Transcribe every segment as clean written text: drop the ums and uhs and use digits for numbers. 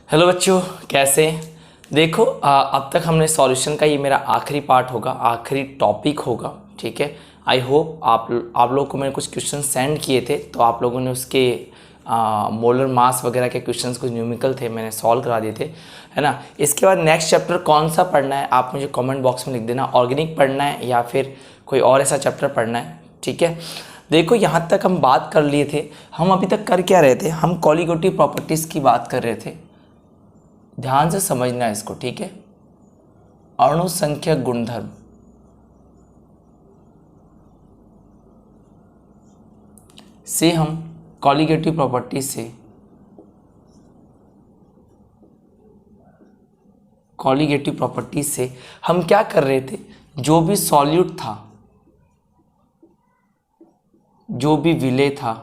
Hello बच्चों, कैसे देखो अब तक हमने सॉल्यूशन का, ये मेरा आखिरी पार्ट होगा, आखिरी टॉपिक होगा। ठीक है, आई होप आप लोगों को मैंने कुछ क्वेश्चन सेंड किए थे, तो आप लोगों ने उसके मोलर मास वगैरह के क्वेश्चंस कुछ न्यूमेरिकल थे, मैंने सॉल्व करा दिए थे, है ना। इसके बाद नेक्स्ट चैप्टर कौन सा पढ़ना है आप मुझे कमेंट बॉक्स में लिख देना। ऑर्गेनिक पढ़ना है या फिर कोई और ऐसा चैप्टर पढ़ना है। ठीक है, देखो यहाँ तक हम बात कर लिए थे। हम अभी तक कर क्या रहे थे? हम कॉलीगेटिव प्रॉपर्टीज़ की बात कर रहे थे। ध्यान से समझना है इसको, ठीक है। अणु संख्यक गुणधर्म, से हम कॉलीगेटिव प्रॉपर्टी से हम क्या कर रहे थे? जो भी सॉल्यूट था, जो भी विलेय था,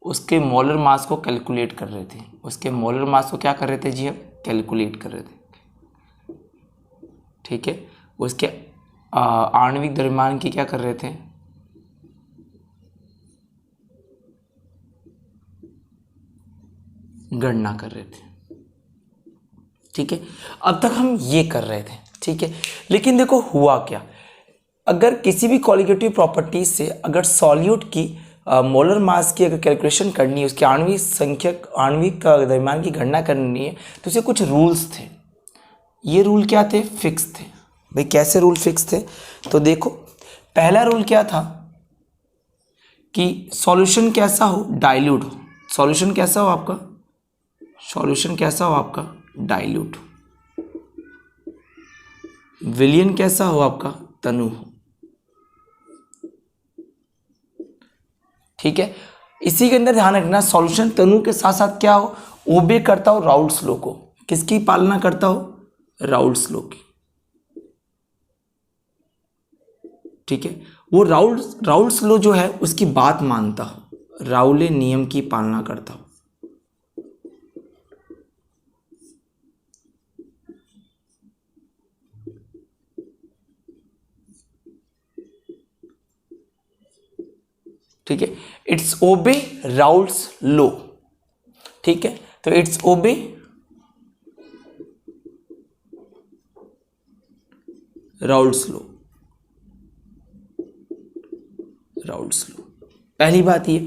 उसके मोलर मास को कैलकुलेट कर रहे थे। उसके मोलर मास को क्या कर रहे थे जी? हम कैलकुलेट कर रहे थे। ठीक है, उसके आणविक द्रव्यमान की क्या कर रहे थे? गणना कर रहे थे। ठीक है, अब तक हम ये कर रहे थे। ठीक है, लेकिन देखो हुआ क्या, अगर किसी भी कॉलीगेटिव प्रॉपर्टीज से अगर सॉल्यूट की मोलर मास की अगर कैलकुलेशन करनी है, उसके आणविक द्रव्यमान की गणना करनी है, तो उसे कुछ रूल्स थे। ये रूल क्या थे? फिक्स थे। भाई कैसे रूल फिक्स थे? तो देखो, पहला रूल क्या था कि सॉल्यूशन कैसा हो? डाइल्यूट हो। सॉल्यूशन कैसा हो आपका? डाइल्यूट। विलयन कैसा हो आपका? तनु हो। ठीक है, इसी के अंदर ध्यान रखना, सॉल्यूशन तनु के साथ साथ क्या हो? ओबे करता हो राउल्ट्स लॉ को। किसकी पालना करता हो? राउल्ट्स लॉ की। ठीक है, वो राउल्ट्स लॉ जो है उसकी बात मानता हो, राउले नियम की पालना करता हो। ठीक है, इट्स ओबे राउल्ट्स लॉ। ठीक है, तो इट्स ओबे राउल्ट्स लॉ। पहली बात ये।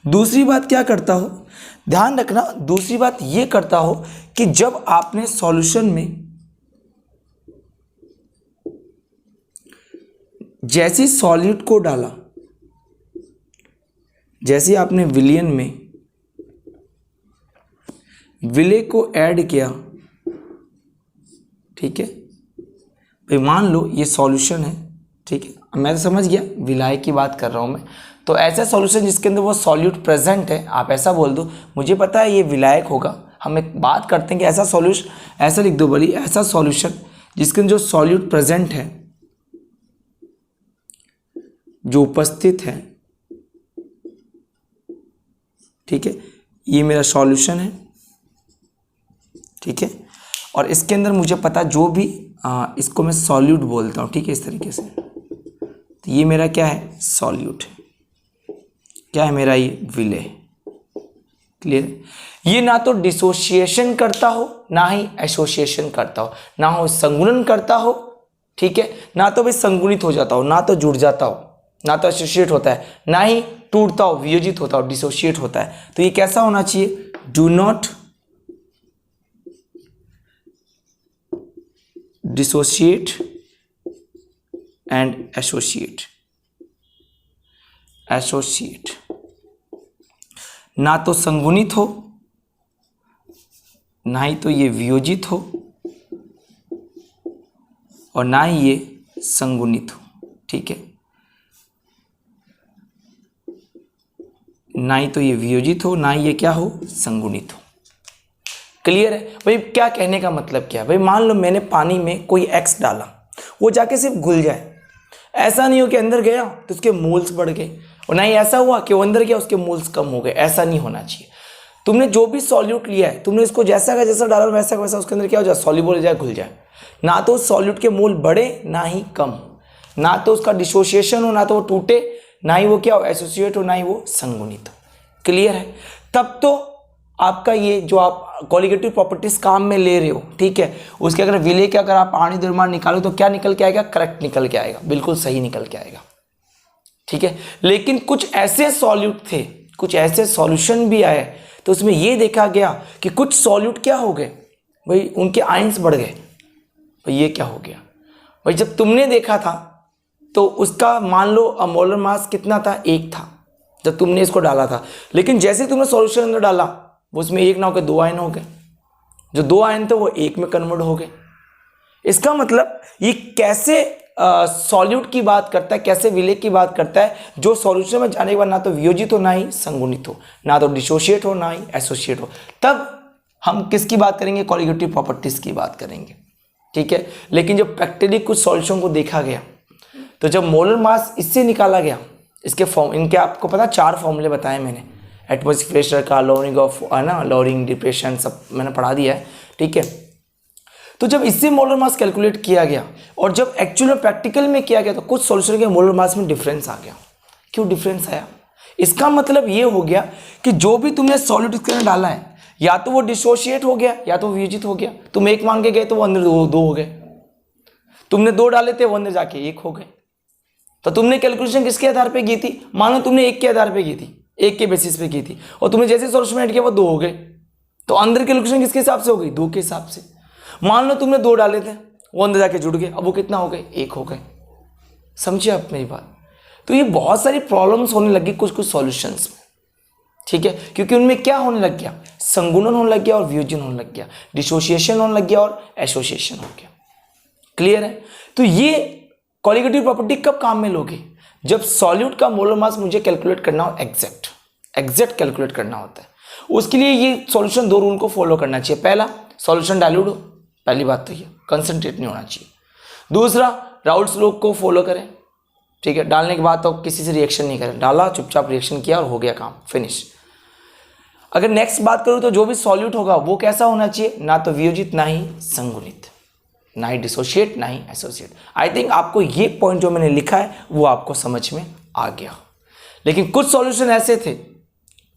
दूसरी बात क्या करता हो? ध्यान रखना, दूसरी बात ये करता हो कि जब आपने सॉल्यूशन में जैसे सॉल्यूट को डाला, जैसे आपने विलयन में विलेय को ऐड किया, ठीक है भाई, मान लो ये सॉल्यूशन है। ठीक है, मैं तो समझ गया विलाय की बात कर रहा हूं मैं। तो ऐसा सॉल्यूशन जिसके अंदर वो सॉल्यूट प्रेजेंट है, आप ऐसा बोल दो, मुझे पता है ये विलायक होगा। हम एक बात करते हैं कि ऐसा सॉल्यूशन, ऐसा लिख दो बड़ी, ऐसा सॉल्यूशन जिसके अंदर जो सॉल्यूट प्रेजेंट है, जो उपस्थित है, ठीक है, ये मेरा सॉल्यूशन है। ठीक है, और इसके अंदर मुझे पता जो भी इसको मैं सॉल्यूट बोलता हूँ, ठीक है, इस तरीके से। तो ये मेरा क्या है? सॉल्यूट है। क्या है मेरा? ये विलेय। क्लियर है? ये ना तो डिसोसिएशन करता हो, ना ही एसोसिएशन करता हो, ना हो संगुणन करता हो, ठीक है, ना तो भी संगुणित हो जाता हो, ना तो जुड़ जाता हो, ना तो एसोसिएट होता है, ना ही टूटता हो, वियोजित होता हो, डिसोसिएट होता है। तो ये कैसा होना चाहिए? Do not dissociate and associate. ना तो संगुणित हो, ना ही तो ये वियोजित हो, और ना ही ये संगुणित हो। ठीक है, ना ही तो ये वियोजित हो, ना ही ये क्या हो? संगुणित हो। क्लियर है भाई? क्या कहने का मतलब क्या है भाई? मान लो मैंने पानी में कोई एक्स डाला, वो जाके सिर्फ घुल जाए। ऐसा नहीं हो कि अंदर गया तो उसके मोल्स बढ़ गए, और ना ही ऐसा हुआ कि वो अंदर गया उसके मोल्स कम हो गए। ऐसा नहीं होना चाहिए। तुमने जो भी सॉल्यूट लिया है, तुमने इसको जैसा का जैसा डाला, वैसा का वैसा उसके अंदर क्या हो जाए? सॉल्युबल हो जाए, घुल जाए। ना तो सॉल्यूट के मोल बढ़े, ना ही कम, ना तो उसका डिसोसिएशन हो, ना तो वो टूटे, ना ही वो क्या हो? एसोसिएट हो, ना ही वो संगुणित हो। क्लियर है? तब तो आपका ये जो आप कॉलिगेटिव प्रॉपर्टीज काम में ले रहे हो, ठीक है, उसके अगर विलेय के अगर आप आणविक द्रव्यमान निकालो तो क्या निकल के आएगा? करेक्ट निकल के आएगा, बिल्कुल सही निकल के आएगा, ठीक है। लेकिन कुछ ऐसे सॉल्यूट थे, कुछ ऐसे सॉल्यूशन भी आए तो उसमें ये देखा गया कि कुछ सॉल्यूट क्या हो गए भाई, उनके आयंस बढ़ गए। भाई ये क्या हो गया भाई? जब तुमने देखा था तो उसका मान लो मोलर मास कितना था? 1 था जब तुमने इसको डाला था, लेकिन जैसे तुमने सॉल्यूशन अंदर डाला उसमें 1 ना होकर 2 आयन हो गए, जो 2 आयन थे वो 1 में कन्वर्ट हो गए। इसका मतलब ये कैसे सॉल्यूट की बात करता है, कैसे विलेय की बात करता है, जो सॉल्यूशन में जाने के बाद ना तो वियोजित हो ना ही संगुणित हो, ना तो डिसोशिएट हो ना ही एसोसिएट हो, तब हम किसकी बात करेंगे? कॉलिगेटिव प्रॉपर्टीज की बात करेंगे, ठीक है। लेकिन जब प्रैक्टिकली कुछ सॉल्यूशन को देखा गया तो जब मोलर मास इससे निकाला गया, इसके फॉर्म, इनके आपको पता 4 फॉर्मूले बताए मैंने, एटमॉस्फेरिक प्रेशर का, लोअरिंग ऑफ है ना, लोअरिंग डिप्रेशन, सब मैंने पढ़ा दिया है, ठीक है। तो जब इससे मोलर मास कैलकुलेट किया गया और जब एक्चुअल में प्रैक्टिकल में किया गया तो कुछ सॉल्यूशन के मोलर मास में डिफरेंस आ गया। क्यों डिफरेंस आया? इसका मतलब ये हो गया कि जो भी तुमने सॉल्यूट इसके अंदर डाला है या तो वो डिसोशिएट हो गया या तो वियोजित हो गया। तुम 1 मान के गए तो वो अंदर 2 हो गए, तुमने 2 डाले थे वो अंदर जाके 1 हो गए। तो तुमने कैलकुलेशन किसके आधार पे की थी? मानो तुमने 1 के आधार पे की थी, 1 के बेसिस पे की थी, और तुमने जैसे सॉल्यूशन ऐड किया वो 2 हो गए, तो अंदर कैलकुलेशन किसके हिसाब से हो गई? 2 के हिसाब से। मान लो तुमने 2 डाले थे वो अंदर जाके जुड़ गए, अब वो कितना हो गए? 1 हो गए। समझिए आप मेरी बात? तो ये बहुत सारी प्रॉब्लम्स होने लगी कुछ कुछ सॉल्यूशंस में, ठीक है, क्योंकि उनमें क्या होने लग गया? संगुणन होने लग गया और वियोजन होने लग गया, डिसोसिएशन होने लग गया और एसोसिएशन हो गया। क्लियर है? तो ये कॉलिगेटिव प्रॉपर्टी कब काम में लोगे? जब सॉल्यूट का मोलर मास मुझे कैलकुलेट करना हो, एग्जैक्ट कैलकुलेट करना होता है। उसके लिए ये सॉल्यूशन 2 रूल को फॉलो करना चाहिए। पहला, सॉल्यूशन डाइल्यूट हो, पहली बात तो ये कंसंट्रेट नहीं होना चाहिए। दूसरा, राउल्ट्स लॉ को फॉलो करें, ठीक है, डालने के बाद तो किसी से रिएक्शन नहीं करें, डाला चुपचाप रिएक्शन किया और हो गया काम, फिनिश। अगर नेक्स्ट बात करूँ तो जो भी सॉल्यूट होगा वो कैसा होना चाहिए? ना तो वियोजित ना ही संगुणित, ना ही डिसोशिएट ना ही एसोसिएट। आई थिंक आपको ये पॉइंट जो मैंने लिखा है वो आपको समझ में आ गया। लेकिन कुछ सॉल्यूशन ऐसे थे,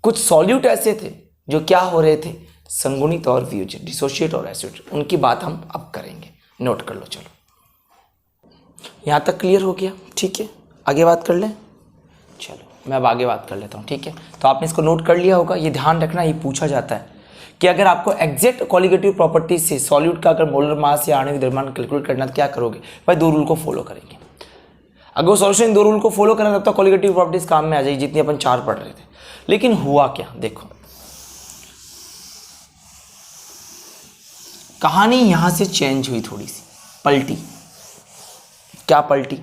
कुछ सॉल्यूट ऐसे थे जो क्या हो रहे थे? संगुणित और वियोजित, डिसोशिएट और एसोसिएट। उनकी बात हम अब करेंगे, नोट कर लो। चलो यहाँ तक क्लियर हो गया, ठीक है, आगे बात कर लें। चलो मैं अब आगे बात कर लेता हूँ, ठीक है। तो आपने इसको नोट कर लिया होगा, ये ध्यान रखना, ये पूछा जाता है कि अगर आपको एग्जैक्ट कॉलिगेटिव प्रॉपर्टी से सॉल्यूट का अगर मोलर मास या आणविक द्रव्यमान कैलकुलेट करना तो क्या करोगे भाई? 2 रूल को फॉलो करेंगे। अगर वो सॉल्यूशन 2 रूल को फॉलो करें तब तो कॉलिगेटिव प्रॉपर्टीज काम में आ जाएगी, जितनी अपन 4 पढ़ रहे थे। लेकिन हुआ क्या? देखो कहानी यहां से चेंज हुई, थोड़ी सी पलटी। क्या पलटी?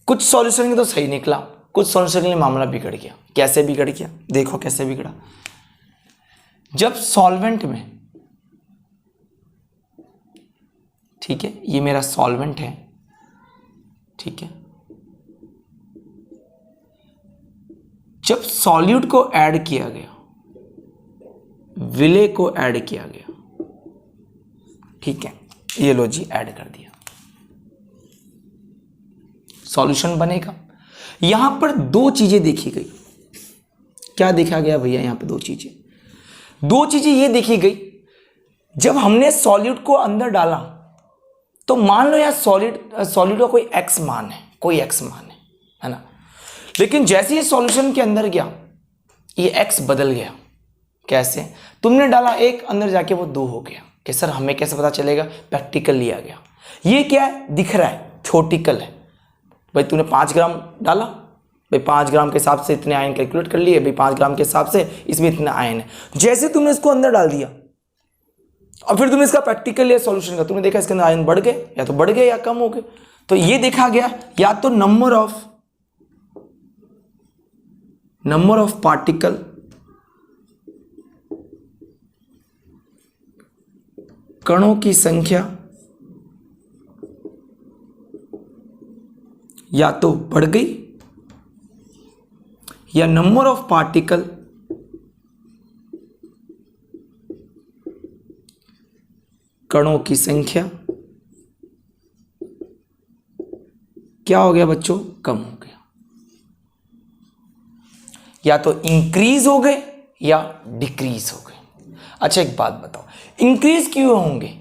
कुछ सॉल्यूशन के तो सही निकला, कुछ सॉल्यूशन के लिए मामला बिगड़ गया। कैसे बिगड़ गया? देखो कैसे बिगड़ा। जब सॉल्वेंट में, ठीक है, ये मेरा सॉल्वेंट है, ठीक है, जब सॉल्यूट को ऐड किया गया, विलेय को ऐड किया गया, ठीक है, ये लो जी ऐड कर दिया, सॉल्यूशन बनेगा। यहां पर 2 चीजें देखी गई। क्या देखा गया भैया? यहां पे 2 चीजें ये देखी गई, जब हमने सॉल्यूट को अंदर डाला तो मान लो यार सॉल्यूट का कोई एक्स मान है ना, लेकिन जैसे ही सॉल्यूशन के अंदर गया ये एक्स बदल गया। कैसे? तुमने डाला 1, अंदर जाके वो 2 हो गया। कि सर हमें कैसे पता चलेगा? प्रैक्टिकल लिया गया। ये क्या है? दिख रहा है, थ्योरेटिकल है। भाई तूने 5 ग्राम डाला, भाई 5 ग्राम के हिसाब से इतने आयन कैलकुलेट कर लिए, भाई 5 ग्राम के हिसाब से इसमें इतना आयन है। जैसे तुमने इसको अंदर डाल दिया और फिर तुमने इसका प्रैक्टिकल लिया सॉल्यूशन का, तुमने देखा इसके अंदर आयन बढ़ गए, या तो बढ़ गए या कम हो गए। तो ये देखा गया या तो नंबर ऑफ पार्टिकल कणों की संख्या या तो बढ़ गई, या नंबर ऑफ पार्टिकल कणों की संख्या क्या हो गया बच्चों? कम हो गया। या तो इंक्रीज हो गए या डिक्रीज हो गए। अच्छा एक बात बताओ, इंक्रीज क्यों होंगे?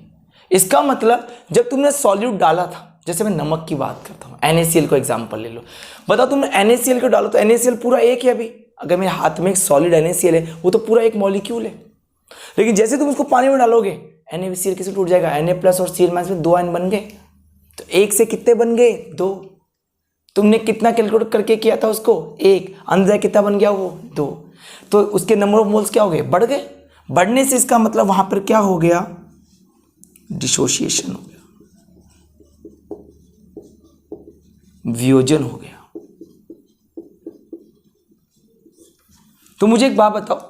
इसका मतलब जब तुमने सॉल्यूट डाला था, जैसे मैं नमक की बात करता हूँ, NaCl को एग्जांपल ले लो, बताओ तुमने NaCl को डालो तो NaCl पूरा एक है। अभी अगर मेरे हाथ में एक सॉलिड NaCl है, वो तो पूरा एक मॉलिक्यूल है। लेकिन जैसे तुम उसको पानी में डालोगे, NaCl कैसे टूट जाएगा? Na+ और Cl- में 2 आयन बन गए, तो एक से कितने बन गए? 2। तुमने कितना कैलकुलेट करके किया था उसको? 1। अंदर कितना बन गया? वो 2। तो उसके नंबर ऑफ मोल्स क्या हो गए? बढ़ गए। बढ़ने से इसका मतलब वहां पर क्या हो गया? डिसोसिएशन हो गया, वियोजन हो गया। तो मुझे एक बात बताओ,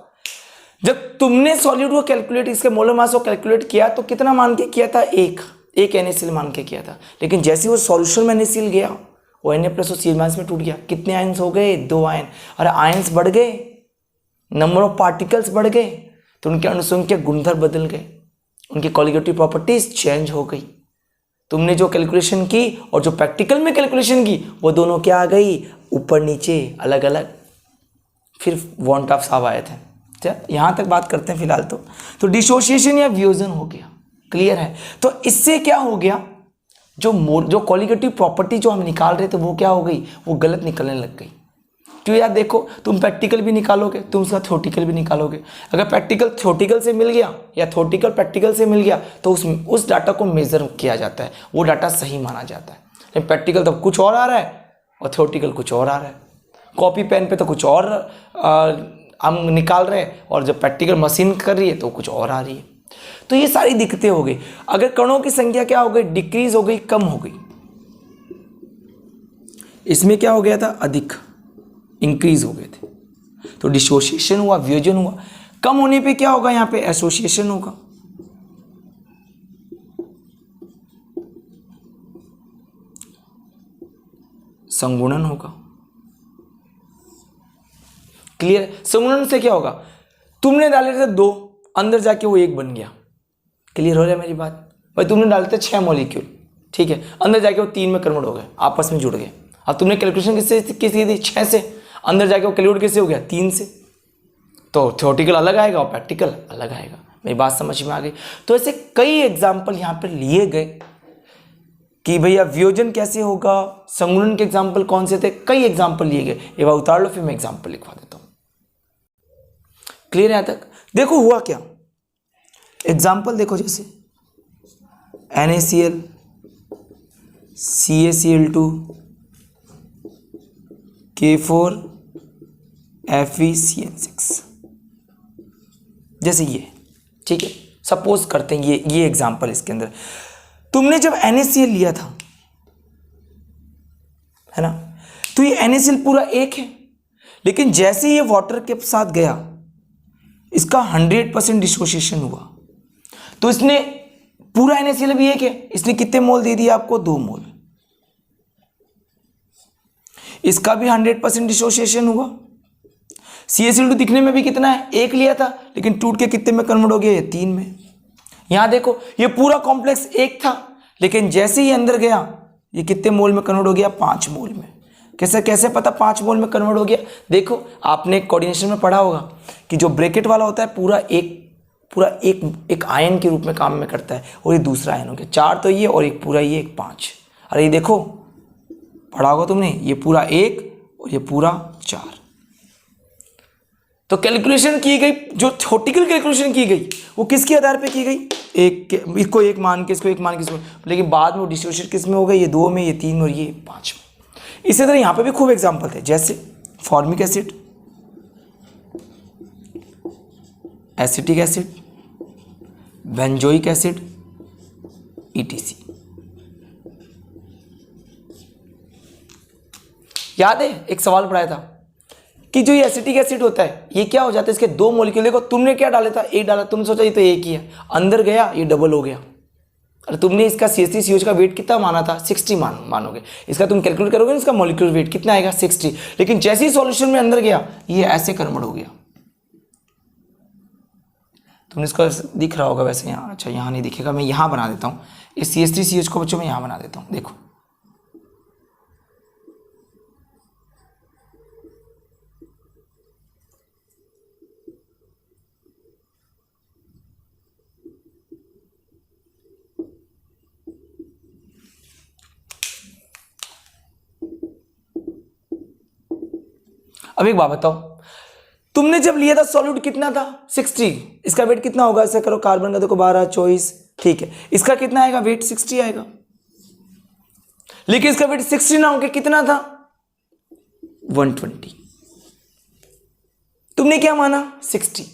जब तुमने सॉल्यूट को कैलकुलेट, इसके मोलर मास को कैलकुलेट किया तो कितना मान के किया था? एक NaCl मान के किया था। लेकिन जैसे वो सॉल्यूशन में NaCl गया, वो Na+ और Cl- में टूट गया। कितने आयंस हो गए? 2 आयन। अरे आयंस बढ़ गए, नंबर ऑफ पार्टिकल्स बढ़ गए, तो उनके अनुसंख्यक गुणधर्म बदल गए, उनकी कॉलिगेटिव प्रॉपर्टीज चेंज हो गई। तुमने जो कैलकुलेशन की और जो प्रैक्टिकल में कैलकुलेशन की, वो दोनों क्या आ गई? ऊपर नीचे, अलग अलग। फिर वॉन्ट ऑफ साहब आए थे। यहां तक बात करते हैं फिलहाल। तो डिसोसिएशन या वियोजन हो गया, क्लियर है? तो इससे क्या हो गया? जो कॉलिगेटिव प्रॉपर्टी जो हम निकाल रहे थे, वो क्या हो गई? वो गलत निकलने लग गई। क्यों यार? देखो, तुम प्रैक्टिकल भी निकालोगे, तुम उसका थ्योरेटिकल भी निकालोगे। अगर प्रैक्टिकल थ्योरेटिकल से मिल गया या थ्योरेटिकल प्रैक्टिकल से मिल गया, तो उस डाटा को मेजर किया जाता है, वो डाटा सही माना जाता है। लेकिन प्रैक्टिकल तो कुछ और आ रहा है और थ्योरेटिकल कुछ और आ रहा है। कॉपी पेन पे तो कुछ और हम निकाल रहे हैं, और जब प्रैक्टिकल मशीन कर रही है तो कुछ और आ रही है। तो ये सारी दिक्कतें हो गई। अगर कणों की संख्या क्या हो गई? डिक्रीज हो गई, कम हो गई। इसमें क्या हो गया था? अधिक, इंक्रीज हो गए थे। तो डिसोसिएशन हुआ, वियोजन हुआ। कम होने पे क्या होगा? यहां पे एसोसिएशन होगा, संगुणन होगा। क्लियर? संगुणन से क्या होगा? तुमने डाले थे 2, अंदर जाके वो 1 बन गया। क्लियर हो रहा है मेरी बात? भाई तुमने डाले थे 6 मॉलिक्यूल, ठीक है, अंदर जाके वो 3 में कन्वर्ट हो गए, आपस में जुड़ गए। अब तुमने कैलकुलेशन किससे की थी? 6 से। अंदर जाके वो कैलकुलेट किससे हो गया? 3 से। तो थ्योरेटिकल अलग आएगा और प्रैक्टिकल अलग आएगा। मेरी बात समझ में आ गई? तो ऐसे कई एग्जाम्पल यहाँ पर लिए गए कि भैया वियोजन कैसे होगा, संगुणन के एग्जाम्पल कौन से थे, कई एग्जाम्पल लिए गए। एक बार उतार लो, फिर मैं एग्जाम्पल लिखवा देता हूँ। क्लियर है यहाँ तक? देखो हुआ क्या, एग्जाम्पल देखो, जैसे NaCl, CaCl2, K4, FeCN6, जैसे ये, ठीक है। सपोज करते हैं ये एग्जाम्पल, इसके अंदर तुमने जब NaCl लिया था, है ना, तो ये NaCl पूरा एक है। लेकिन जैसे ये वाटर के साथ गया, इसका 100% डिसोसिएशन हुआ, तो इसने पूरा NaCl भी एक है, इसने कितने मोल दे दिए आपको? 2 मोल। इसका भी 100% डिसोसिएशन हुआ। CaCl2 दिखने में भी कितना है? 1 लिया था, लेकिन टूट के कितने में कन्वर्ट हो गया? 3 में। यहां देखो, ये पूरा कॉम्प्लेक्स 1 था, लेकिन जैसे ही अंदर गया, ये कितने मोल में कन्वर्ट हो गया? 5 मोल में। कैसे पता 5 मोल में कन्वर्ट हो गया? देखो, आपने कोऑर्डिनेशन में पढ़ा होगा कि जो ब्रैकेट वाला होता है, पूरा एक आयन के रूप में काम में करता है, और ये दूसरा आयन हो गया। 4 तो ये, और एक पूरा ये, एक 5। अरे ये देखो, पढ़ा होगा तुमने, ये पूरा 1 और ये पूरा 4। तो कैलकुलेशन की गई, जो थ्योरेटिकल कैलकुलेशन की गई, वो किसके आधार पे की गई? इसको 1 मान के, इसको 1 मान के, इसको। लेकिन बाद में वो डिस्ट्रीब्यूशन किस में हो गई? ये 2 में, ये 3 में, और ये 5 में। इसी तरह यहाँ पे भी खूब एग्जाम्पल थे, जैसे formic acid, acetic acid, benzoic acid, ETC। याद है एक सवाल पढ़ाया था कि जो ये एसिटिक एसिड होता है, ये क्या हो जाता है? इसके 2 मॉलिक्यूल, देखो तुमने क्या डाला था? 1 डाला, तुमने सोचा ये तो एक ही है, अंदर गया, ये डबल हो गया। अरे तुमने इसका CH3COH का वेट कितना माना था? 60 मानोगे। इसका तुम कैलकुलेट करोगे ना, इसका मॉलिक्यूलर वेट कितना आएगा? 60। लेकिन जैसे ही सॉल्यूशन में अंदर गया, ये ऐसे कन्वर्ट हो गया। तुमने इसका दिख रहा होगा वैसे यहाँ, अच्छा यहाँ नहीं दिखेगा, मैं यहाँ बना देता हूँ। इस CH3COH को बच्चों मैं यहाँ बना देता हूँ, देखो अब एक बात बताओ, तुमने जब लिया था सॉल्यूट कितना था 60, इसका वेट कितना होगा, ऐसा करो कार्बन का देखो 12 24, ठीक है, इसका कितना आएगा वेट 60 आएगा, लेकिन इसका वेट 60 ना होकर कितना था 120। तुमने क्या माना 60,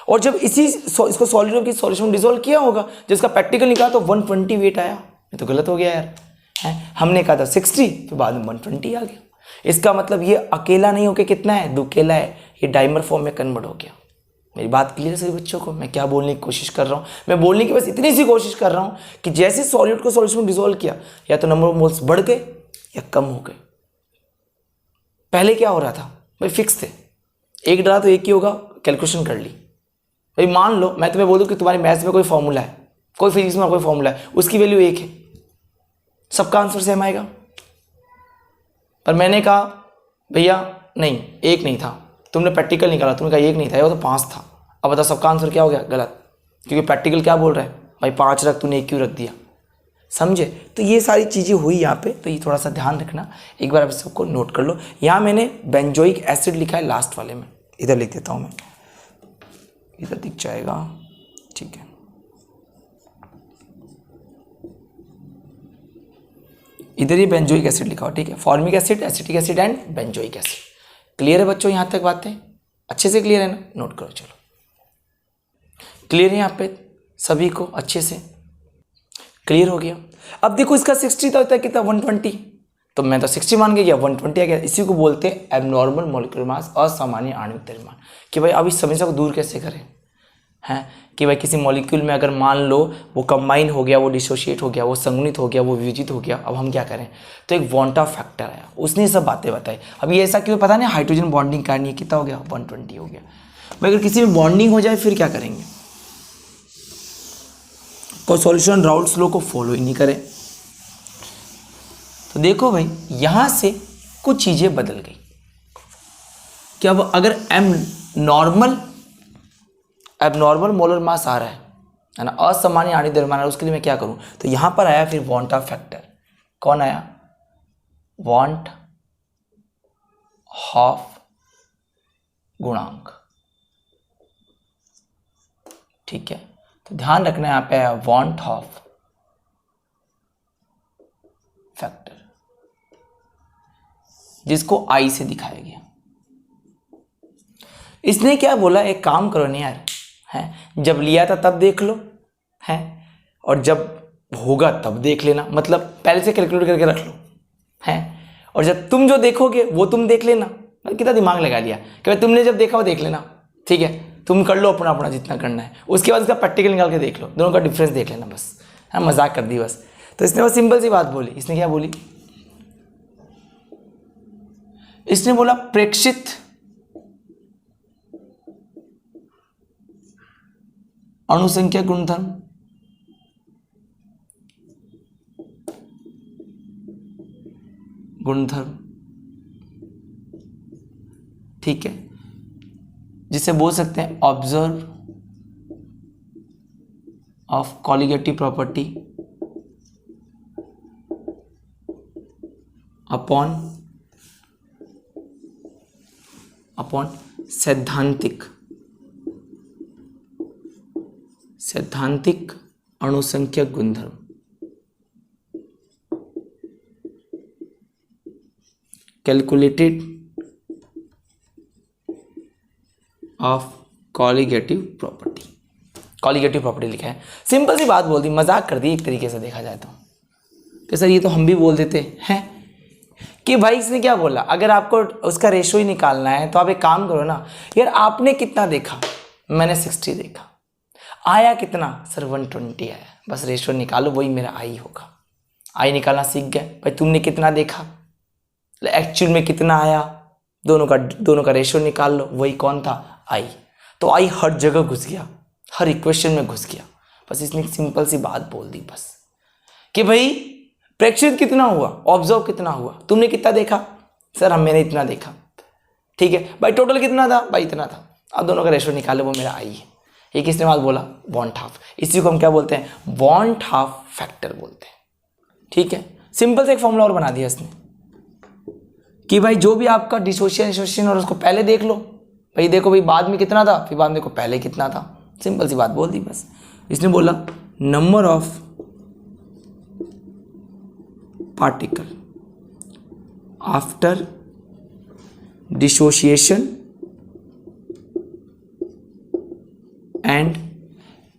और जब इसको सॉल्यूट की सॉल्यूशन में डिसॉल्व किया होगा, जिसका प्रैक्टिकल निकाला तो 120 वेट आया। ये तो गलत हो गया यार, है हमने कहा था 60 फिर बाद में 120 आ गया। इसका मतलब ये अकेला नहीं होके कितना है, दुकेला है, ये डाइमर फॉर्म में कन्वर्ट हो गया। मेरी बात क्लियर है सभी बच्चों को, मैं क्या बोलने की कोशिश कर रहा हूँ, मैं बोलने की बस इतनी सी कोशिश कर रहा हूँ कि जैसे सॉल्यूट को सॉल्यूशन में डिसॉल्व किया, या तो नंबर ऑफ मोल्स बढ़ गए या कम हो गए। पहले क्या हो रहा था भाई, फिक्स थे, एक डरा तो एक ही होगा, कैलकुलेशन कर ली भाई। मान लो मैं तुम्हें बोल दूं कि तुम्हारी मैथ्स में कोई फॉर्मूला है, कोई फिजिक्स में कोई फॉर्मूला है, उसकी वैल्यू 1 है, सबका आंसर सेम आएगा। पर मैंने कहा भैया नहीं 1 नहीं था, तुमने प्रैक्टिकल निकाला, तुमने कहा 1 नहीं था, वो तो 5 था। अब बताओ सबका आंसर क्या हो गया, गलत, क्योंकि प्रैक्टिकल क्या बोल रहा है भाई 5 रख, तूने 1 क्यों रख दिया, समझे। तो ये सारी चीज़ें हुई यहाँ पे, तो ये थोड़ा सा ध्यान रखना, एक बार आप सबको नोट कर लो। यहाँ मैंने बेंजोइक एसिड लिखा है लास्ट वाले में, इधर लिख देता हूँ मैं, इधर दिख जाएगा, ठीक है। इधर ही बेंजोइक एसिड लिखा हो, ठीक है, formic acid, acetic acid and benzoic acid. Clear है बच्चों, यहाँ तक बातें अच्छे से क्लियर है ना, नोट करो, चलो क्लियर है यहाँ पे सभी को, अच्छे से क्लियर हो गया। अब देखो इसका 60 था, होता है कितना 120, तो मैं तो 60 मान के गया, 120 आ गया। इसी को बोलते हैं एबनॉर्मल मॉलिक्यूलर मास, असामान्य आणविक द्रव्यमान। कि भाई अब इस समस्या को दूर कैसे करें, हैं कि भाई किसी मॉलिक्यूल में अगर मान लो वो कंबाइन हो गया, वो डिसोशिएट हो गया, वो संगुणित हो गया, वो विभाजित हो गया, अब हम क्या करें। तो एक वॉन्टा फैक्टर आया, उसने सब बातें बताई। अब ये ऐसा क्यों पता नहीं, हाइड्रोजन बॉन्डिंग करनी है, कितना हो गया 120 हो गया। भाई अगर किसी में बॉन्डिंग हो जाए फिर क्या करेंगे, कोई सॉल्यूशन राउल्ट्स लॉ को फॉलो ही नहीं करें। तो देखो भाई यहां से कुछ चीजें बदल गई कि अब अगर एबनॉर्मल मोलर मास आ रहा है ना, असामान्य आणविक द्रव्यमान, उसके लिए मैं क्या करूं, तो यहां पर आया फिर वॉन्टा फैक्टर। कौन आया, वॉन्ट हॉफ गुणांक, ठीक है। तो ध्यान रखना यहां पे आया वॉन्ट हॉफ फैक्टर, जिसको आई से दिखाया गया। इसने क्या बोला, एक काम करो नहीं यार, है जब लिया था तब देख लो, है और जब होगा तब देख लेना, मतलब पहले से कैलकुलेट करके रख लो, है और जब तुम जो देखोगे वो तुम देख लेना। कितना दिमाग लगा लिया कि भाई तुमने जब देखा वो देख लेना, ठीक है, तुम कर लो अपना अपना जितना करना है, उसके बाद इसका प्रैक्टिकल निकाल के देख लो, दोनों का डिफरेंस देख लेना बस। हाँ मजाक कर दी बस। तो इसने बस सिंपल सी बात बोली, इसने क्या बोली, इसने बोला प्रेक्षित अणुसंख्या गुणधर्म, ठीक है, जिसे बोल सकते हैं observe of colligative property upon सैद्धांतिक अणुसंख्या गुणधर्म, कैलकुलेटेड ऑफ कॉलिगेटिव प्रॉपर्टी लिखा है। सिंपल सी बात बोल दी, मजाक कर दी एक तरीके से देखा जाए तो सर ये तो हम भी बोल देते हैं कि भाई इसने क्या बोला, अगर आपको उसका रेशो ही निकालना है तो आप एक काम करो ना यार, आपने कितना देखा, मैंने 60 देखा, आया कितना सर 120 आया, बस रेशो निकालो वही मेरा आई होगा। आई निकालना सीख गए भाई, तुमने कितना देखा, एक्चुअल में कितना आया, दोनों का रेशो निकाल लो, वही कौन था आई। तो आई हर जगह घुस गया, हर इक्वेशन में घुस गया। बस इसने एक सिंपल सी बात बोल दी बस कि भाई प्रेक्षित कितना हुआ, ऑब्जर्व कितना हुआ, तुमने कितना देखा सर मैंने इतना देखा, ठीक है भाई, टोटल कितना था भाई इतना था, अब दोनों का रेशो निकालो वो मेरा आई है। ये किसने बात बोला, वॉन्ट हाफ, इसी को हम क्या बोलते हैं, वॉन्ट हाफ फैक्टर बोलते हैं, ठीक है। सिंपल से एक फॉर्मूला और बना दिया इसने कि भाई जो भी आपका डिसोसिएशन और उसको पहले देख लो, भाई देखो भाई बाद में कितना था, फिर बाद में देखो पहले कितना था, सिंपल सी बात बोल दी बस। इसने बोला number of particle after dissociation and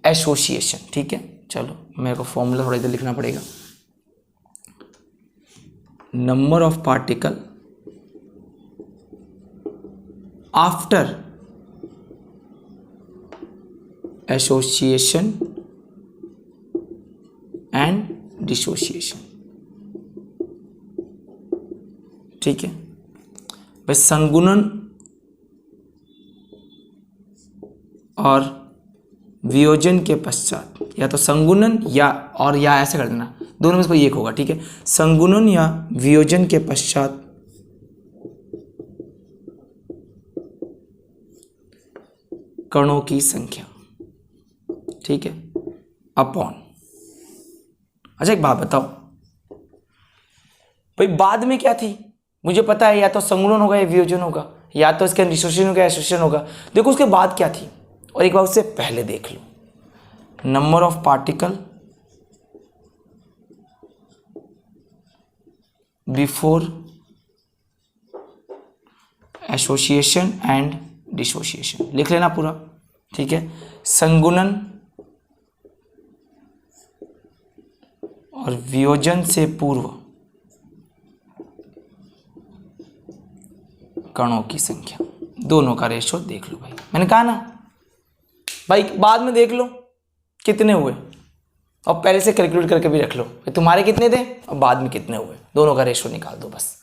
association. ठीक है, चलो मेरे को फॉर्मूला थोड़ा इधर लिखना पड़ेगा। Number of particle after association and dissociation. ठीक है भाई, संगुणन और वियोजन के पश्चात, या तो संगुणन या ऐसे कर देना, दोनों में से कोई एक होगा। ठीक है, संगुणन या वियोजन के पश्चात कणों की संख्या। ठीक है, अपॉन। अच्छा एक बात बताओ भाई, बाद में क्या थी मुझे पता है, या तो संगुणन होगा या वियोजन होगा, या तो इसके डिसोसिएशन होगा या एसोसिएशन होगा। देखो उसके बाद क्या थी और एक बार उससे पहले देख लो। Number of particle before association and dissociation, लिख लेना पूरा। ठीक है, संगुणन और वियोजन से पूर्व कणों की संख्या, दोनों का रेशो देख लो भाई। मैंने कहा ना भाई, बाद में देख लो कितने हुए और पहले से कैलकुलेट करके भी रख लो भाई, तुम्हारे कितने थे और बाद में कितने हुए, दोनों का रेशो निकाल दो बस।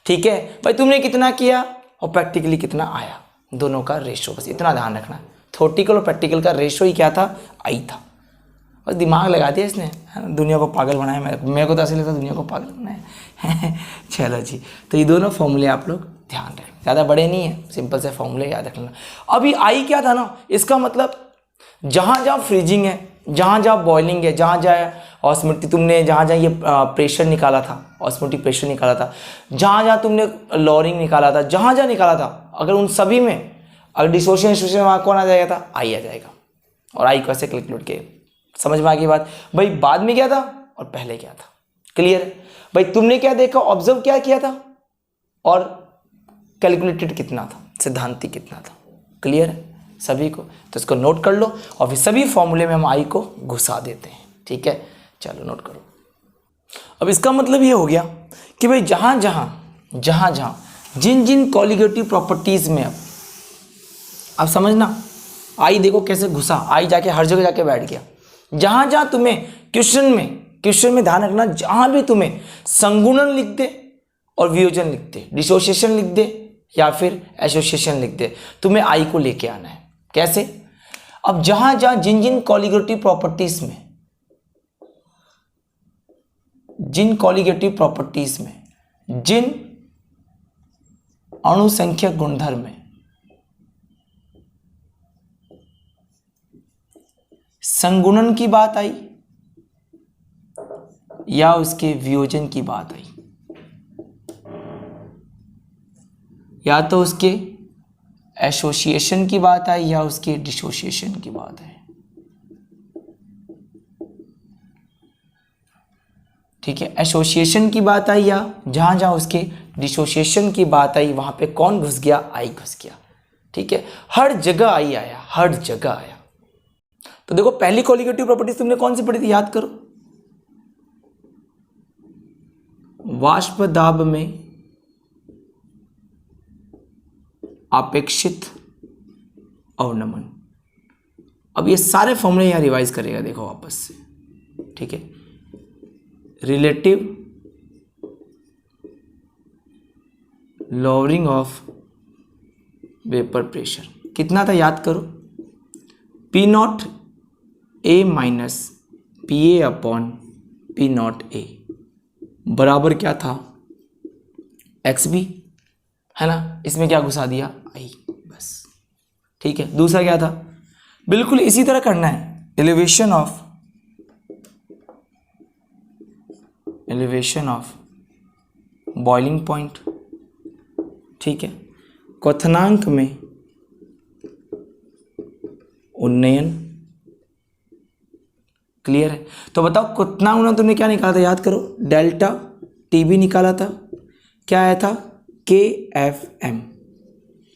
ठीक है भाई, तुमने कितना किया और प्रैक्टिकली कितना आया, दोनों का रेशो, बस इतना ध्यान रखना। थ्योरेटिकल और प्रैक्टिकल का रेशो ही क्या था, आई था। बस दिमाग लगा दिया इसने, दुनिया को पागल बनाया। मेरे को तो ऐसे लगता दुनिया को पागल बनाया। चलो जी, तो ये दोनों फॉर्मूले आप लोग ध्यान रखें, ज़्यादा बड़े नहीं है, सिंपल से फॉर्मूले याद रख लेना। अभी आई क्या था ना, इसका मतलब जहाँ जहाँ फ्रीजिंग है, जहाँ जहाँ बॉइलिंग है, जहाँ जहाँ ऑस्मोटिक तुमने जहाँ जहाँ ये प्रेशर निकाला था, ऑस्मोटिक प्रेशर निकाला था, जहाँ जहाँ तुमने लोअरिंग निकाला था, जहाँ जहाँ निकाला था, अगर उन सभी में अगर डिसोसिएशन वहाँ कौन आ जाएगा था, आई आ जाएगा। और आई कैसे कैलकुलेट किए, समझ में आ गई बात भाई। बाद में क्या था और पहले क्या था, क्लियर है भाई। तुमने क्या देखा, ऑब्जर्व क्या किया था और कैलकुलेटेड कितना था, सिद्धांतिक कितना था, क्लियर है सभी को। तो इसको नोट कर लो और फिर सभी फॉर्मूले में हम आई को घुसा देते हैं। ठीक है, चलो नोट करो। अब इसका मतलब ये हो गया कि भाई जहाँ जहाँ जिन जिन कॉलिगेटिव प्रॉपर्टीज में, अब समझना आई देखो कैसे घुसा, आई जाके हर जगह जाके बैठ गया। जहाँ जहाँ तुम्हें क्वेश्चन में ध्यान रखना, जहाँ भी तुम्हें संगुणन लिख दे और वियोजन लिख दे, डिसोसिएशन लिख दे या फिर एसोसिएशन लिख दे, तुम्हें आई को लेके आना है। कैसे, अब जहाँ जहाँ जिन जिन कॉलिगेटिव प्रॉपर्टीज में, जिन कॉलिगेटिव प्रॉपर्टीज में, जिन अणुसंख्यक गुणधर्म में संगुणन की बात आई या उसके वियोजन की बात आई, या तो उसके एसोसिएशन की बात आई या उसके डिसोसिएशन की बात आई। ठीक है, एसोसिएशन की बात आई या जहां जहां उसके डिसोसिएशन की बात आई वहां पे कौन घुस गया, आई घुस गया। ठीक है, हर जगह आई आया, हर जगह आया। तो देखो पहली कॉलिगेटिव प्रॉपर्टीज तुमने कौन सी पढ़ी थी, याद करो। वाष्प दाब में अपेक्षित अवनमन। अब ये सारे फॉर्मूले यहां रिवाइज करेगा, देखो वापस से। ठीक है, relative lowering of vapour pressure कितना था, याद करो। P not a minus P A upon P not a बराबर क्या था, एक्स बी, है ना। इसमें क्या घुसा दिया, आई, बस। ठीक है, दूसरा क्या था, बिल्कुल इसी तरह करना है। एलिवेशन ऑफ बॉइलिंग पॉइंट ठीक है, क्वथनांक में उन्नयन। क्लियर है? तो बताओ क्वथनांक उन्नयन तुमने क्या निकाला था, याद करो, डेल्टा टी बी निकाला था, क्या आया था, के एफ एम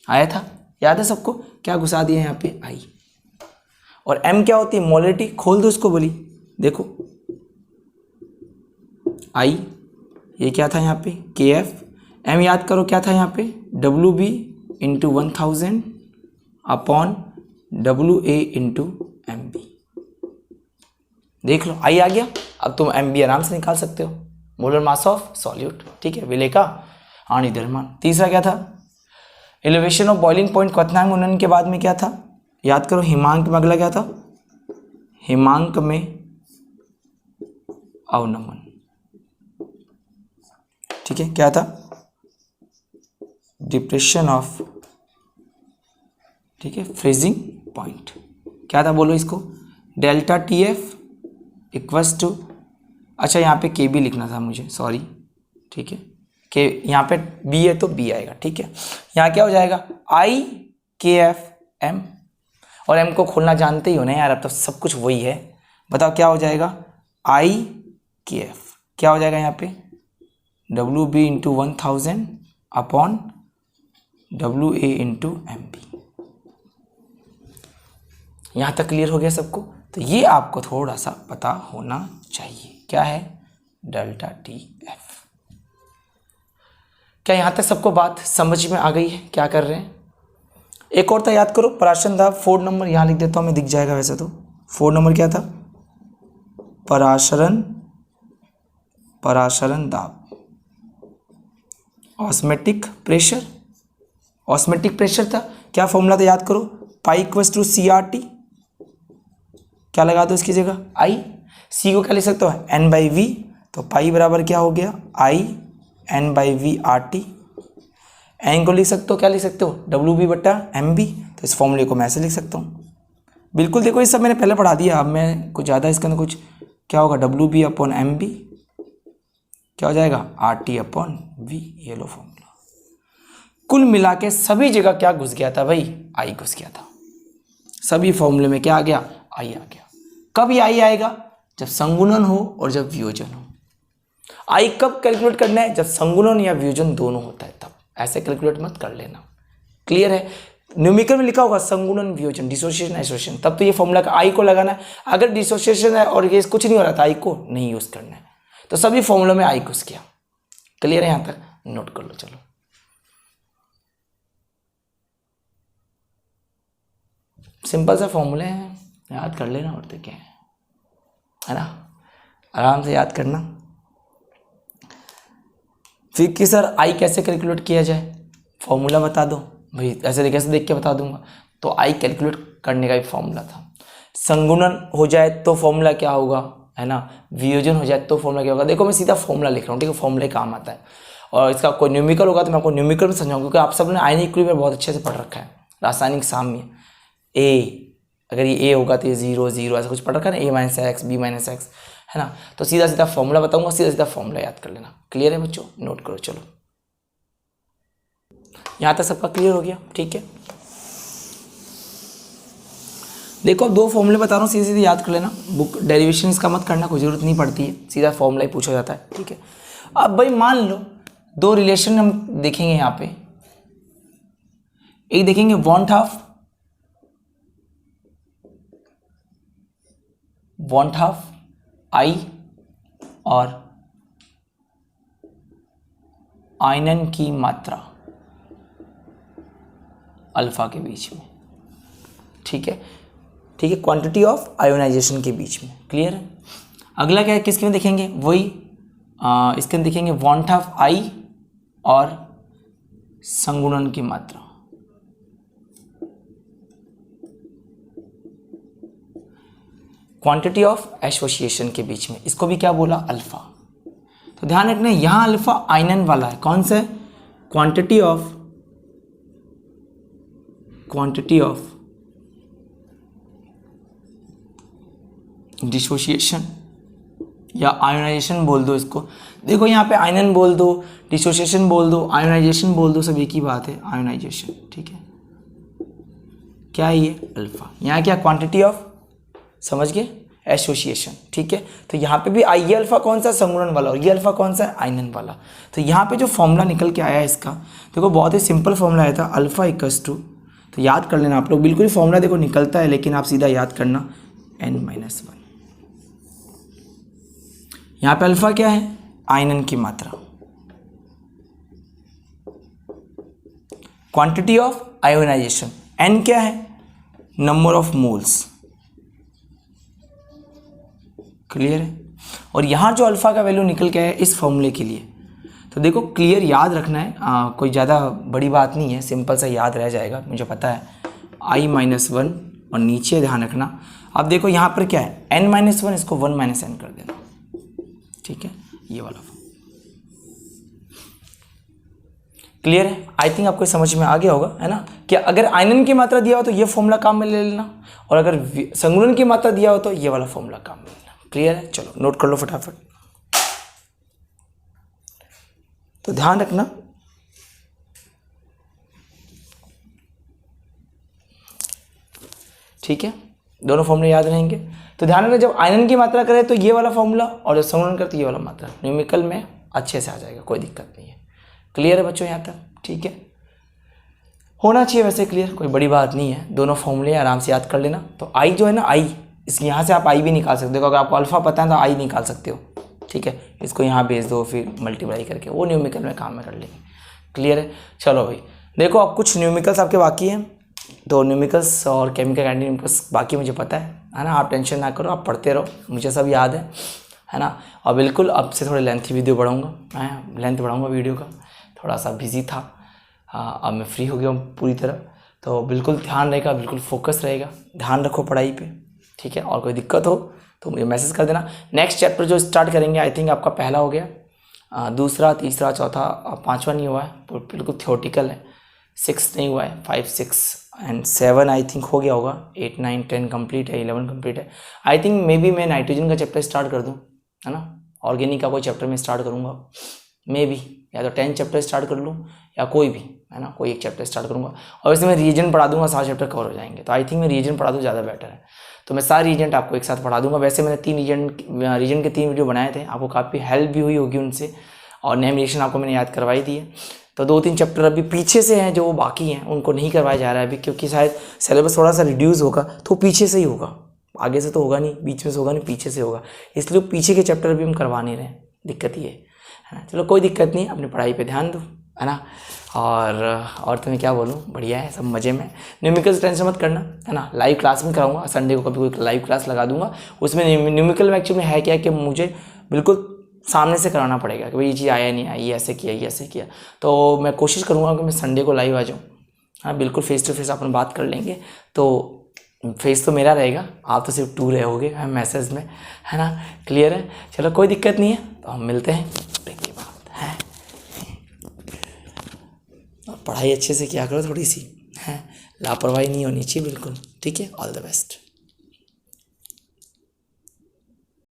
आया था, याद है सबको? क्या घुसा दिया यहाँ पे, आई। और एम क्या होती है, मोलरिटी, खोल दो इसको बोली, देखो आई, ये क्या था यहाँ पे, के एफ एम, याद करो क्या था यहाँ पे, W B into 1000 upon W A into M B. देख लो आई आ गया। अब तुम एम बी आराम से निकाल सकते हो, मोलर मास ऑफ सॉल्यूट। ठीक है, विलेय आणविक द्रव्यमान। तीसरा क्या था, एलिवेशन ऑफ बॉइलिंग पॉइंट क्वथनांक उन्नयन के बाद में क्या था, याद करो, हिमांक में अगला क्या था, हिमांक में अवनमन। ठीक है, क्या था, डिप्रेशन ऑफ, ठीक है, फ्रीजिंग पॉइंट। क्या था बोलो इसको, delta T F equals to, अच्छा यहाँ पे के बी लिखना था मुझे, सॉरी। ठीक है, के यहाँ पे बी है तो बी आएगा। ठीक है, यहाँ क्या हो जाएगा, आई के एफ एम, और एम को खोलना जानते ही हो ना यार, अब तो सब कुछ वही है। बताओ क्या हो जाएगा, आई के एफ, क्या हो जाएगा यहाँ पे, W B into 1000 upon W A into M B. यहाँ तक क्लियर हो गया सबको? तो ये आपको थोड़ा सा पता होना चाहिए, क्या है, डेल्टा टी एफ। क्या यहाँ तक सबको बात समझ में आ गई है, क्या कर रहे हैं? एक और था, याद करो, पराशरण दाब 4 नंबर, यहाँ लिख देता हूँ मैं, दिख जाएगा वैसे तो। 4 नंबर क्या था, पराशरण दाब, ऑस्मेटिक प्रेशर, ऑस्मेटिक प्रेशर था। क्या फॉर्मूला था, याद करो, pi equals to C R T, क्या लगा दो इसकी जगह, आई। सी को क्या लिख सकते हो, एन बाई वी, तो पाई बराबर क्या हो गया, I N by V R T. N को लिख सकते हो, क्या लिख सकते हो, डब्ल्यू बी बट्टा एम बी। तो इस फॉर्मूले को मैं ऐसे लिख सकता हूँ, बिल्कुल। देखो ये सब मैंने पहले पढ़ा दिया, अब मैं कुछ ज़्यादा इसके अंदर कुछ, क्या होगा, W B upon M B, क्या हो जाएगा, आर टी अपॉन वी, ये लो फॉर्मूला। कुल मिला के सभी जगह क्या घुस गया था भाई, आई घुस गया था। सभी फॉर्मूले में क्या आ गया, आई आ गया। कब ये आई आएगा, जब संगुणन हो और जब वियोजन हो। आई कब कैलकुलेट करना है, जब संगुणन या वियोजन दोनों होता है तब, ऐसे कैलकुलेट मत कर लेना। क्लियर है? न्यूमेरिकल में लिखा होगा संगुणन वियोजन, डिसोसिएशन एसोसिएशन, तब तो ये फॉर्मूला का आई को लगाना है। अगर डिसोसिएशन है और ये कुछ नहीं हो रहा था, आई को नहीं यूज करना है। तो सभी फॉर्मूलों में आई घुस गया। क्लियर है? यहां तक नोट कर लो। चलो सिंपल सा फॉर्मूले हैं, याद कर लेना, और तो क्या है ना, आराम से याद करना। फिर कि सर आई कैसे कैलकुलेट किया जाए, फॉर्मूला बता दो भाई, ऐसे कैसे देख के बता दूंगा। तो आई कैलकुलेट करने का भी फॉर्मूला था। संगुणन हो जाए तो फॉर्मूला क्या होगा, है ना, वियोजन हो जाए तो फॉर्मूला क्या होगा। देखो मैं सीधा फॉर्मूला लिख रहा हूँ, ठीक है, फॉर्मूले काम आता है। और इसका कोई न्यूमेरिकल होगा तो मैं आपको न्यूमेरिकल में समझाऊंगा, क्योंकि आप सबने आयनिक इक्विलिब्रियम बहुत अच्छे से पढ़ रखा है, रासायनिक साम्य। ए, अगर ये ए होगा तो ये 0 0 ऐसा कुछ पढ़ रखा है ना, A minus x, B minus x, है ना। तो सीधा सीधा फॉर्मूला बताऊंगा, सीधा सीधा फॉर्मूला याद कर लेना। क्लियर है बच्चों? नोट करो। चलो यहाँ तक सबका क्लियर हो गया? ठीक है, देखो अब 2 फॉर्मूले बता रहा हूँ, सीधे सीधे याद कर लेना। बुक डेरिवेशन इसका मत करना, कोई ज़रूरत नहीं पड़ती है, सीधा फॉर्मूला ही पूछा जाता है। ठीक है, अब भाई मान लो 2 रिलेशन हम देखेंगे यहाँ पे। एक देखेंगे वांट हाफ आई और आयनन की मात्रा अल्फा के बीच में। ठीक है, ठीक है, क्वांटिटी ऑफ आयोनाइजेशन के बीच में। क्लियर है? अगला क्या है, किसके में देखेंगे, वही इसके में देखेंगे वांट हाफ आई और संगुणन की मात्रा। क्वांटिटी ऑफ एसोसिएशन के बीच में, इसको भी क्या बोला, अल्फा। तो ध्यान रखना यहां अल्फा आयनन वाला है, कौन सा है, क्वांटिटी ऑफ डिसोसिएशन या आयोनाइजेशन बोल दो इसको। देखो यहाँ पे आयनन बोल दो, डिसोसिएशन बोल दो, आयोनाइजेशन बोल दो, सब एक ही बात है, आयोनाइजेशन। ठीक है, क्या है ये? अल्फा। यहाँ क्या? क्वांटिटी ऑफ, समझ गए, एसोसिएशन। ठीक है, तो यहाँ पे भी ये अल्फा कौन सा? संगुणन वाला, और ये अल्फा कौन सा है? आयनन वाला। तो यहाँ पे जो फॉर्मूला निकल के आया इसका, देखो बहुत ही सिंपल फॉर्मूला आया था, अल्फा इक्वल्स टू, तो याद कर लेना आप लोग, बिल्कुल ही फॉर्मूला देखो निकलता है, लेकिन आप सीधा याद करना n-1। यहाँ पे अल्फा क्या है? आयनन की मात्रा, क्वांटिटी ऑफ आयोनाइजेशन, n क्या है? Number of moles. क्लियर है? और यहाँ जो अल्फा का वैल्यू निकल के आया इस फॉर्मूले के लिए, तो देखो क्लियर याद रखना है, कोई ज़्यादा बड़ी बात नहीं है, सिंपल सा याद रह जाएगा, मुझे पता है। i-1 और नीचे ध्यान रखना। अब देखो यहाँ पर क्या है? n-1, इसको 1 - n कर देना। ठीक है, ये वाला क्लियर है? आई थिंक आपको समझ में आ गया होगा, है ना, कि अगर आयनन की मात्रा दिया हो तो ये फॉर्मूला काम में ले लेना, और अगर संगुणन की मात्रा दिया हो तो ये वाला फॉर्मूला काम में लेना। क्लियर है? चलो नोट कर लो फटाफट। तो ध्यान रखना, ठीक है, दोनों फॉर्मूले याद रहेंगे। तो ध्यान रखना, जब आयनन की मात्रा करे तो ये वाला फॉर्मूला, और जब संगुणन करे तो ये वाला मात्रा, न्यूमेरिकल में अच्छे से आ जाएगा, कोई दिक्कत नहीं है। क्लियर है बच्चों यहाँ तक? ठीक है, होना चाहिए वैसे क्लियर, कोई बड़ी बात नहीं है, दोनों फॉर्मूले आराम से याद कर लेना। तो आई जो है ना, आई, इस यहाँ से आप आई भी निकाल सकते हो, अगर आपको अल्फा पता है तो आई निकाल सकते हो। ठीक है, इसको यहाँ भेज दो, फिर मल्टीप्लाई करके वो न्यूमेरिकल में काम में कर लेंगे। क्लियर है? चलो भाई देखो, अब कुछ न्यूमेरिकल्स आपके बाकी हैं, तो न्यूमेरिकल्स और केमिकल न्यूमेरिकल्स बाकी मुझे पता है ना, आप टेंशन ना करो, आप पढ़ते रहो, मुझे सब याद है ना। और बिल्कुल अब से थोड़े लेंथी वीडियो बढ़ाऊँगा, मैं लेंथ बढ़ाऊँगा वीडियो का, थोड़ा सा बिजी था, अब मैं फ्री हो गया हूँ पूरी तरह, तो बिल्कुल ध्यान रहेगा, बिल्कुल फोकस रहेगा, ध्यान रखो पढ़ाई पे। ठीक है, और कोई दिक्कत हो तो मुझे मैसेज कर देना। नेक्स्ट चैप्टर जो स्टार्ट करेंगे, आई थिंक आपका पहला हो गया, दूसरा, तीसरा, चौथा, पांचवा नहीं हुआ है, बिल्कुल थियोटिकल है, 6 नहीं हुआ है, 5, 6 एंड 7 आई थिंक हो गया होगा, 8, 9, 10 कंप्लीट है, 11 कंप्लीट है। आई थिंक मे बी मैं नाइट्रोजन का चैप्टर स्टार्ट कर दूँ, है ना, ऑर्गेनिक का कोई चैप्टर मैं स्टार्ट करूँगा, मे बी, या तो 10 चैप्टर स्टार्ट कर लूँ, या कोई भी, है ना, कोई एक चैप्टर स्टार्ट करूँगा, और वैसे मैं रीजन पढ़ा दूँगा, 7 चैप्टर कवर हो जाएंगे, तो आई थिंक मैं रीजन पढ़ा दूँ, ज़्यादा बेटर है। तो मैं सारे रीजन आपको एक साथ पढ़ा दूंगा। वैसे मैंने 3 रीजन के 3 वीडियो बनाए थे, आपको काफ़ी हेल्प भी हुई होगी उनसे, और नेम रिएक्शन आपको मैंने याद करवाई दी है। तो 2-3 चैप्टर अभी पीछे से हैं जो वो बाकी हैं, उनको नहीं करवाया जा रहा है अभी, क्योंकि शायद सिलेबस थोड़ा सा रिड्यूस होगा, तो पीछे से ही होगा, आगे से तो होगा नहीं, बीच में से होगा नहीं, पीछे से होगा, इसलिए पीछे के चैप्टर भी हम करवा नहीं रहे, दिक्कत ये है ना। चलो कोई दिक्कत नहीं, अपनी पढ़ाई पे ध्यान दो, है ना। और तुम्हें क्या बोलूँ, बढ़िया है, सब मज़े में। न्यूमेरिकल टेंशन मत करना, है ना, लाइव क्लास में कराऊंगा, संडे को कभी कोई लाइव क्लास लगा दूंगा। उसमें न्यूमेरिकल में एक्चुअली है क्या कि मुझे बिल्कुल सामने से कराना पड़ेगा कि भाई ये चीज़ आया नहीं आया, ये ऐसे किया, ये ऐसे किया, तो मैं कोशिश करूँगा कि मैं संडे को लाइव आ जाऊँ, हाँ बिल्कुल, फेस टू फेस अपन बात कर लेंगे। तो फेस तो मेरा रहेगा, आप तो सिर्फ 2 रहोगे मैसेज में, है ना। क्लियर है? चलो कोई दिक्कत नहीं है, तो हम मिलते हैं ब्रेक के बाद, है। और पढ़ाई अच्छे से किया करो थोड़ी सी, है, लापरवाही नहीं होनी चाहिए बिल्कुल। ठीक है, ऑल द बेस्ट।